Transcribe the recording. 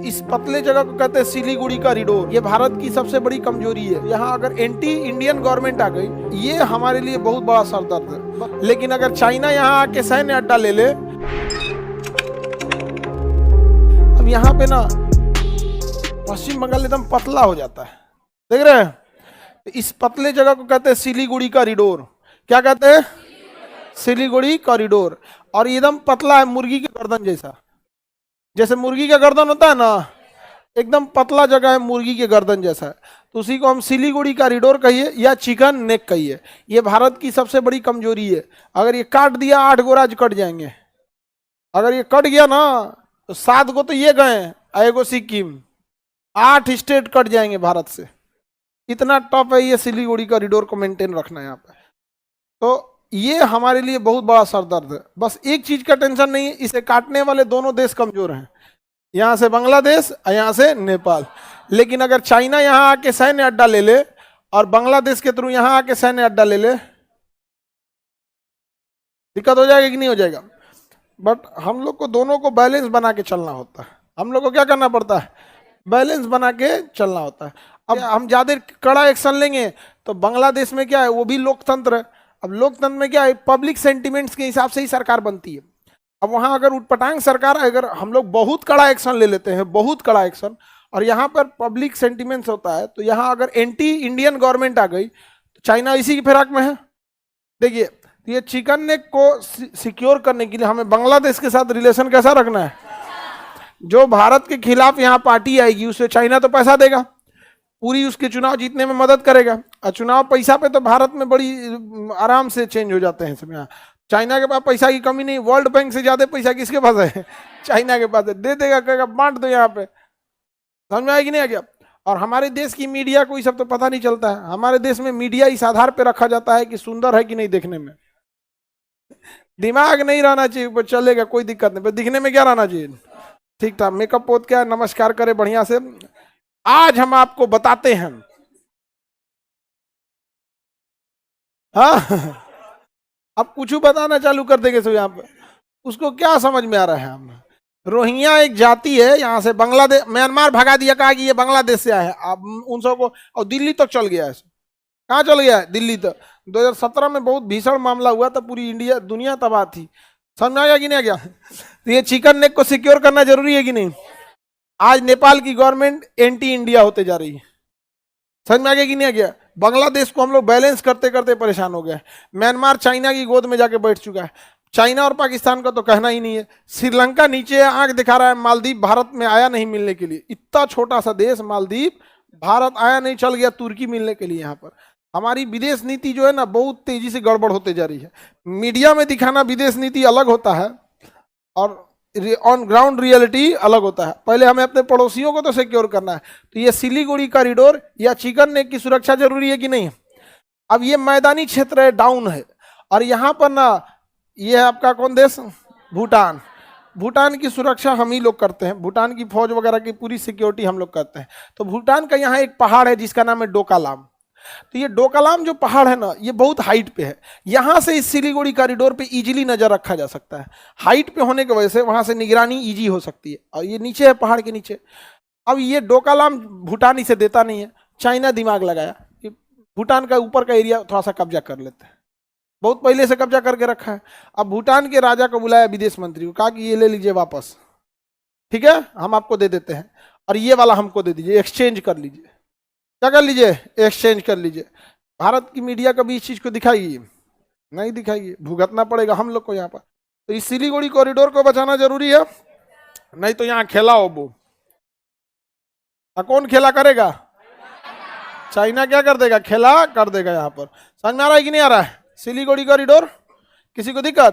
इस पतले जगह को कहते हैं सिलीगुड़ी कॉरिडोर। ये भारत की सबसे बड़ी कमजोरी है। यहाँ अगर एंटी इंडियन गवर्नमेंट आ गई, ये हमारे लिए बहुत बड़ा सरदर्द है। लेकिन अगर चाइना यहाँ आके सैन्य अड्डा ले ले, अब यहाँ पे ना पश्चिम बंगाल एकदम पतला हो जाता है, देख रहे हैं। इस पतले जगह को कहते हैं सिलीगुड़ी कॉरिडोर। क्या कहते हैं? सिलीगुड़ी कॉरिडोर। और एकदम पतला है, मुर्गी के गर्दन जैसा। जैसे मुर्गी का गर्दन होता है ना, एकदम पतला जगह है, मुर्गी के गर्दन जैसा है। तो उसी को हम सिलीगुड़ी कॉरिडोर कहिए या चिकन नेक कहिए। ये भारत की सबसे बड़ी कमजोरी है। अगर ये काट दिया 8 गो राज्य कट जाएंगे। अगर ये कट गया ना तो 7 गो तो ये गए, एगो सिक्किम, 8 स्टेट कट जाएंगे भारत से। इतना टफ है ये सिलीगुड़ी कॉरिडोर को मेंटेन रखना यहाँ पे। तो ये हमारे लिए बहुत बड़ा सरदर्द है। बस एक चीज का टेंशन नहीं है, इसे काटने वाले दोनों देश कमजोर हैं, यहाँ से बांग्लादेश और यहाँ से नेपाल। लेकिन अगर चाइना यहाँ आके सैन्य अड्डा ले ले और बांग्लादेश के थ्रू यहाँ आके सैन्य अड्डा ले ले, दिक्कत हो जाएगा कि नहीं हो जाएगा? बट हम लोग को दोनों को बैलेंस बना के चलना होता है। हम लोग को क्या करना पड़ता है? बैलेंस बना के चलना होता है। अब हम ज्यादा कड़ा एक्शन लेंगे तो बांग्लादेश में क्या है, वो भी लोकतंत्र है। अब लोकतंत्र में क्या है, पब्लिक सेंटिमेंट्स के हिसाब से ही सरकार बनती है। अब वहां अगर उटपटांग सरकार, अगर हम लोग बहुत कड़ा एक्शन ले लेते हैं, बहुत कड़ा एक्शन, और यहाँ पर पब्लिक सेंटिमेंट्स होता है, तो यहाँ अगर एंटी इंडियन गवर्नमेंट आ गई तो चाइना इसी की फिराक में है। देखिए, ये चिकन नेक को सिक्योर करने के लिए हमें बांग्लादेश के साथ रिलेशन कैसा रखना है? जो भारत के खिलाफ यहाँ पार्टी आएगी उसे चाइना तो पैसा देगा, पूरी उसके चुनाव जीतने में मदद करेगा। और चुनाव पैसा पे तो भारत में बड़ी आराम से चेंज हो जाते हैं सब। यहाँ चाइना के पास पैसा की कमी नहीं। वर्ल्ड बैंक से ज्यादा पैसा किसके पास है? चाइना के पास है। दे देगा, कहेगा बांट दो यहाँ पे। समझ में आएगी नहीं आ गया? और हमारे देश की मीडिया को ये सब तो पता नहीं चलता है। हमारे देश में मीडिया इस आधार पे रखा जाता है कि सुंदर है कि नहीं देखने में। दिमाग नहीं रहना चाहिए, चलेगा, कोई दिक्कत नहीं, दिखने में क्या रहना चाहिए? ठीक ठाक मेकअप पोत क्या, नमस्कार करे बढ़िया से। आज हम आपको बताते हैं, हाँ अब कुछ बताना चालू कर देंगे सब यहाँ पे। उसको क्या समझ में आ रहा है? हम रोहिंग्या एक जाति है, यहाँ से बांग्लादेश, म्यांमार भगा दिया, कहा कि ये बांग्लादेश से आया है। अब उन सबको, और दिल्ली तक चल गया है। कहाँ चल गया है? दिल्ली तक। 2017 में बहुत भीषण मामला हुआ था, पूरी इंडिया दुनिया तबाह थी। समझ में आ गया कि नहीं आ गया? तो ये चिकन नेक को सिक्योर करना जरूरी है कि नहीं? आज नेपाल की गवर्नमेंट एंटी इंडिया होते जा रही है। समझ में आ गया कि नहीं आ गया? बांग्लादेश को हम लोग बैलेंस करते करते परेशान हो गए। म्यांमार चाइना की गोद में जाके बैठ चुका है। चाइना और पाकिस्तान का तो कहना ही नहीं है। श्रीलंका नीचे आंख दिखा रहा है। मालदीव भारत में आया नहीं मिलने के लिए। इतना छोटा सा देश मालदीव, भारत आया नहीं, चल गया तुर्की मिलने के लिए। यहाँ पर हमारी विदेश नीति जो है ना, बहुत तेजी से गड़बड़ होते जा रही है। मीडिया में दिखाना विदेश नीति अलग होता है और ऑन ग्राउंड रियलिटी अलग होता है। पहले हमें अपने पड़ोसियों को तो सिक्योर करना है। तो ये सिलीगुड़ी कॉरिडोर या चिकन नेक की सुरक्षा जरूरी है कि नहीं? अब ये मैदानी क्षेत्र है, डाउन है, और यहाँ पर ना, ये है आपका कौन देश? भूटान। भूटान की सुरक्षा हम ही लोग करते हैं। भूटान की फौज वगैरह की पूरी सिक्योरिटी हम लोग करते हैं। तो भूटान का यहाँ एक पहाड़ है जिसका नाम है डोकालाम। तो ये डोकालाम जो पहाड़ है ना, ये बहुत हाइट पे है। यहां से इस सिलीगुड़ी कॉरिडोर पे इजीली नजर रखा जा सकता है। हाइट पे होने की वजह से वहां से निगरानी इजी हो सकती है। और ये नीचे है, पहाड़ के नीचे। अब ये डोकालाम भूटान इसे देता नहीं है। चाइना दिमाग लगाया कि भूटान का ऊपर का एरिया थोड़ा सा कब्जा कर लेते हैं। बहुत पहले से कब्जा करके रखा है। अब भूटान के राजा को बुलाया, विदेश मंत्री को, कहा कि ये ले लीजिए वापस, ठीक है, हम आपको दे देते हैं, और ये वाला हमको दे दीजिए, एक्सचेंज कर लीजिए। क्या कर लीजिए? एक्सचेंज कर लीजिए। भारत की मीडिया कभी इस चीज को दिखाएगी? नहीं दिखाएगी। भुगतना पड़ेगा हम लोग को यहाँ पर। तो इस सिलीगुड़ी कॉरिडोर को बचाना जरूरी है, नहीं तो यहाँ खेला हो वो। कौन खेला करेगा? चाइना क्या कर देगा? खेला कर देगा यहाँ पर। समझ में आ रहा है कि नहीं आ रहा है? सिलीगुड़ी कॉरिडोर, किसी को दिक्कत?